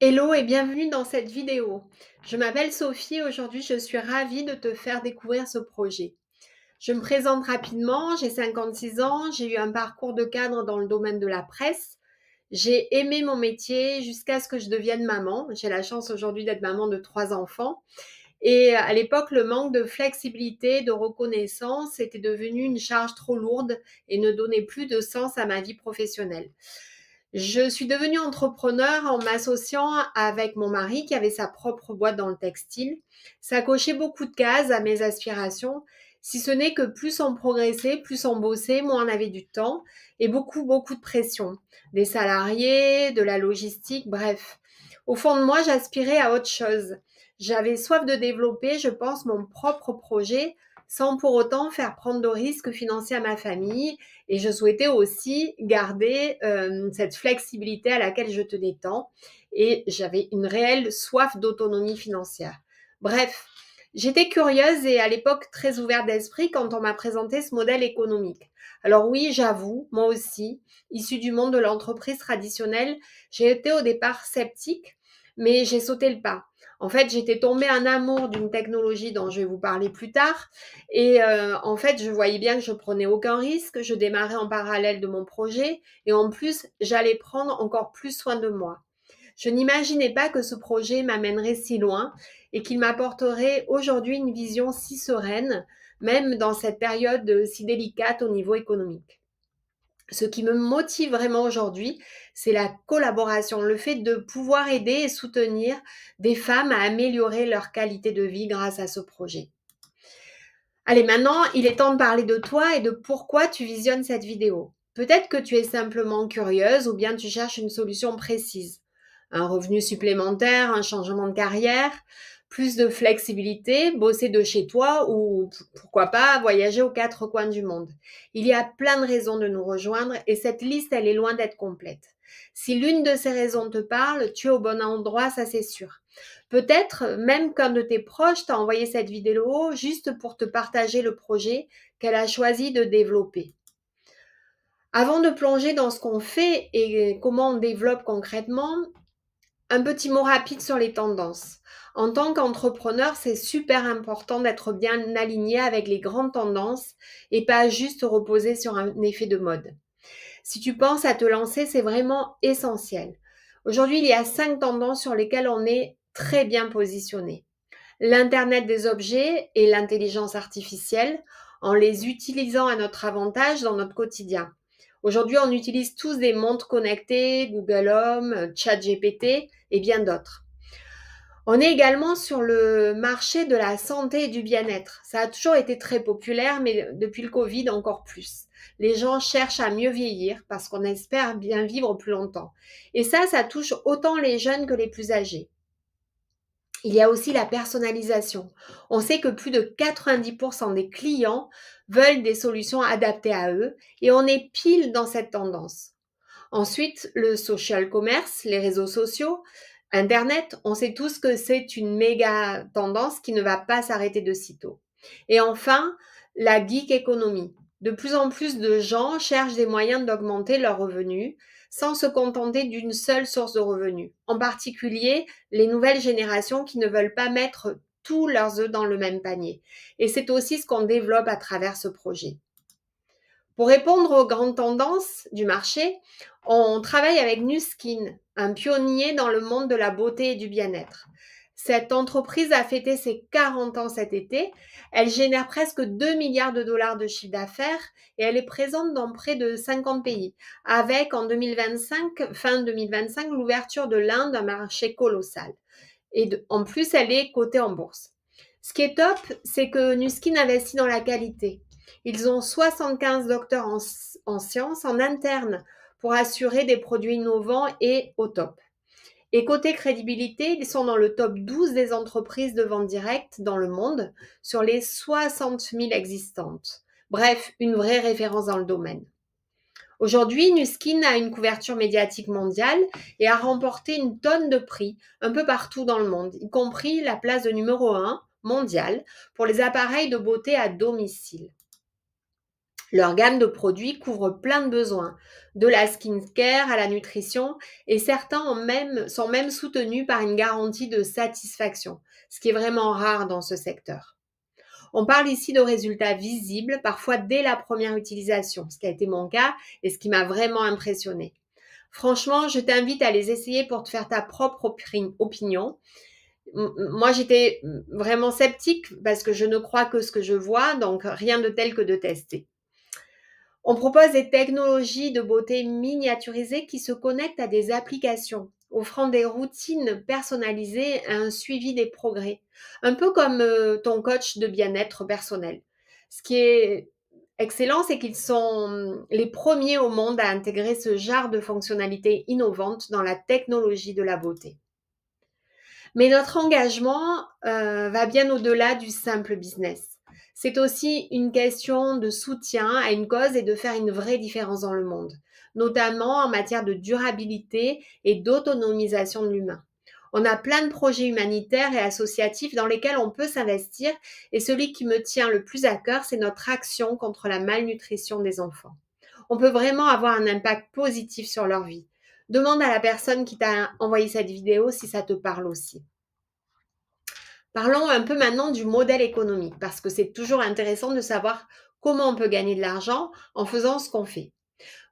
Hello et bienvenue dans cette vidéo. Je m'appelle Sophie, aujourd'hui je suis ravie de te faire découvrir ce projet. Je me présente rapidement, j'ai 56 ans, j'ai eu un parcours de cadre dans le domaine de la presse. J'ai aimé mon métier jusqu'à ce que je devienne maman. J'ai la chance aujourd'hui d'être maman de 3 enfants. Et à l'époque, le manque de flexibilité, de reconnaissance était devenu une charge trop lourde et ne donnait plus de sens à ma vie professionnelle. Je suis devenue entrepreneur en m'associant avec mon mari qui avait sa propre boîte dans le textile. Ça cochait beaucoup de cases à mes aspirations, si ce n'est que plus on progressait, plus on bossait, moins on avait du temps et beaucoup de pression. Des salariés, de la logistique, bref. Au fond de moi, j'aspirais à autre chose. J'avais soif de développer, je pense, mon propre projet sans pour autant faire prendre de risques financiers à ma famille et je souhaitais aussi garder cette flexibilité à laquelle je tenais tant. Et j'avais une réelle soif d'autonomie financière. Bref, j'étais curieuse et à l'époque très ouverte d'esprit quand on m'a présenté ce modèle économique. Alors oui, j'avoue, moi aussi, issue du monde de l'entreprise traditionnelle, j'ai été au départ sceptique, mais j'ai sauté le pas. En fait, j'étais tombée en amour d'une technologie dont je vais vous parler plus tard. Et en fait, je voyais bien que je prenais aucun risque, je démarrais en parallèle de mon projet et en plus, j'allais prendre encore plus soin de moi. Je n'imaginais pas que ce projet m'amènerait si loin et qu'il m'apporterait aujourd'hui une vision si sereine, même dans cette période si délicate au niveau économique. Ce qui me motive vraiment aujourd'hui, c'est la collaboration, le fait de pouvoir aider et soutenir des femmes à améliorer leur qualité de vie grâce à ce projet. Allez, maintenant, il est temps de parler de toi et de pourquoi tu visionnes cette vidéo. Peut-être que tu es simplement curieuse ou bien tu cherches une solution précise. Un revenu supplémentaire, un changement de carrière, plus de flexibilité, bosser de chez toi ou pourquoi pas voyager aux quatre coins du monde. Il y a plein de raisons de nous rejoindre et cette liste, elle est loin d'être complète. Si l'une de ces raisons te parle, tu es au bon endroit, ça c'est sûr. Peut-être même qu'un de tes proches t'a envoyé cette vidéo juste pour te partager le projet qu'elle a choisi de développer. Avant de plonger dans ce qu'on fait et comment on développe concrètement, un petit mot rapide sur les tendances. En tant qu'entrepreneur, c'est super important d'être bien aligné avec les grandes tendances et pas juste reposer sur un effet de mode. Si tu penses à te lancer, c'est vraiment essentiel. Aujourd'hui, il y a 5 tendances sur lesquelles on est très bien positionné. L'Internet des objets et l'intelligence artificielle en les utilisant à notre avantage dans notre quotidien. Aujourd'hui, on utilise tous des montres connectées, Google Home, ChatGPT et bien d'autres. On est également sur le marché de la santé et du bien-être. Ça a toujours été très populaire, mais depuis le Covid, encore plus. Les gens cherchent à mieux vieillir parce qu'on espère bien vivre plus longtemps. Et ça touche autant les jeunes que les plus âgés. Il y a aussi la personnalisation. On sait que plus de 90% des clients veulent des solutions adaptées à eux et on est pile dans cette tendance. Ensuite, le social commerce, les réseaux sociaux, Internet, on sait tous que c'est une méga tendance qui ne va pas s'arrêter de sitôt. Et enfin, la geek économie. De plus en plus de gens cherchent des moyens d'augmenter leurs revenus sans se contenter d'une seule source de revenus. En particulier, les nouvelles générations qui ne veulent pas mettre tous leurs œufs dans le même panier. Et c'est aussi ce qu'on développe à travers ce projet. Pour répondre aux grandes tendances du marché, on travaille avec Nu Skin, un pionnier dans le monde de la beauté et du bien-être. Cette entreprise a fêté ses 40 ans cet été. Elle génère presque 2 milliards de dollars de chiffre d'affaires et elle est présente dans près de 50 pays, avec en 2025, fin 2025, l'ouverture de l'Inde, un marché colossal. Et en plus, elle est cotée en bourse. Ce qui est top, c'est que Nu Skin investit dans la qualité. Ils ont 75 docteurs en sciences en interne pour assurer des produits innovants et au top. Et côté crédibilité, ils sont dans le top 12 des entreprises de vente directe dans le monde sur les 60 000 existantes. Bref, une vraie référence dans le domaine. Aujourd'hui, Nu Skin a une couverture médiatique mondiale et a remporté une tonne de prix un peu partout dans le monde, y compris la place de numéro 1 mondiale pour les appareils de beauté à domicile. Leur gamme de produits couvre plein de besoins, de la skincare à la nutrition, et certains sont même soutenus par une garantie de satisfaction, ce qui est vraiment rare dans ce secteur. On parle ici de résultats visibles, parfois dès la première utilisation, ce qui a été mon cas et ce qui m'a vraiment impressionné. Franchement, je t'invite à les essayer pour te faire ta propre opinion. Moi, j'étais vraiment sceptique parce que je ne crois que ce que je vois, donc rien de tel que de tester. On propose des technologies de beauté miniaturisées qui se connectent à des applications, offrant des routines personnalisées et un suivi des progrès. Un peu comme ton coach de bien-être personnel. Ce qui est excellent, c'est qu'ils sont les premiers au monde à intégrer ce genre de fonctionnalités innovantes dans la technologie de la beauté. Mais notre engagement va bien au-delà du simple business. C'est aussi une question de soutien à une cause et de faire une vraie différence dans le monde, notamment en matière de durabilité et d'autonomisation de l'humain. On a plein de projets humanitaires et associatifs dans lesquels on peut s'investir et celui qui me tient le plus à cœur, c'est notre action contre la malnutrition des enfants. On peut vraiment avoir un impact positif sur leur vie. Demande à la personne qui t'a envoyé cette vidéo si ça te parle aussi. Parlons un peu maintenant du modèle économique, parce que c'est toujours intéressant de savoir comment on peut gagner de l'argent en faisant ce qu'on fait.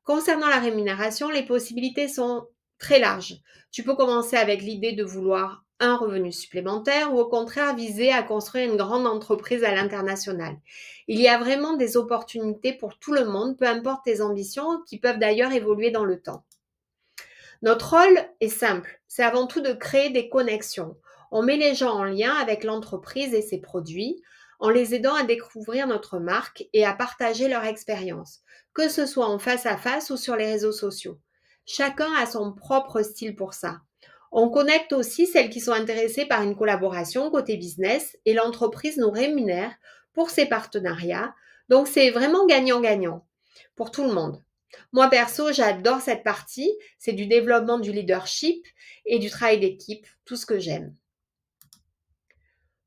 Concernant la rémunération, les possibilités sont très larges. Tu peux commencer avec l'idée de vouloir un revenu supplémentaire ou au contraire viser à construire une grande entreprise à l'international. Il y a vraiment des opportunités pour tout le monde, peu importe tes ambitions, qui peuvent d'ailleurs évoluer dans le temps. Notre rôle est simple, c'est avant tout de créer des connexions. On met les gens en lien avec l'entreprise et ses produits, en les aidant à découvrir notre marque et à partager leur expérience, que ce soit en face à face ou sur les réseaux sociaux. Chacun a son propre style pour ça. On connecte aussi celles qui sont intéressées par une collaboration côté business et l'entreprise nous rémunère pour ses partenariats. Donc c'est vraiment gagnant-gagnant pour tout le monde. Moi perso, j'adore cette partie, c'est du développement du leadership et du travail d'équipe, tout ce que j'aime.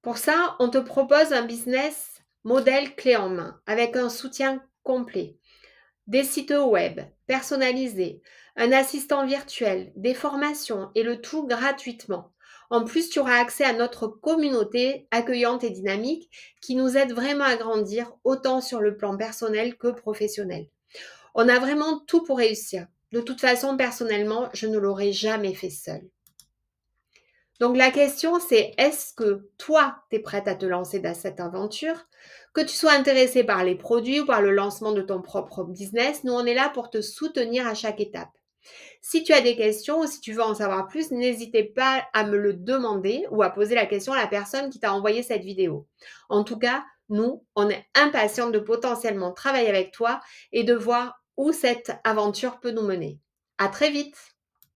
Pour ça, on te propose un business modèle clé en main avec un soutien complet, des sites web personnalisés, un assistant virtuel, des formations et le tout gratuitement. En plus, tu auras accès à notre communauté accueillante et dynamique qui nous aide vraiment à grandir autant sur le plan personnel que professionnel. On a vraiment tout pour réussir. De toute façon, personnellement, je ne l'aurais jamais fait seule. Donc la question, c'est est-ce que toi, tu es prête à te lancer dans cette aventure? Que tu sois intéressé par les produits ou par le lancement de ton propre business, nous, on est là pour te soutenir à chaque étape. Si tu as des questions ou si tu veux en savoir plus, n'hésitez pas à me le demander ou à poser la question à la personne qui t'a envoyé cette vidéo. En tout cas, nous, on est impatients de potentiellement travailler avec toi et de voir où cette aventure peut nous mener. À très vite!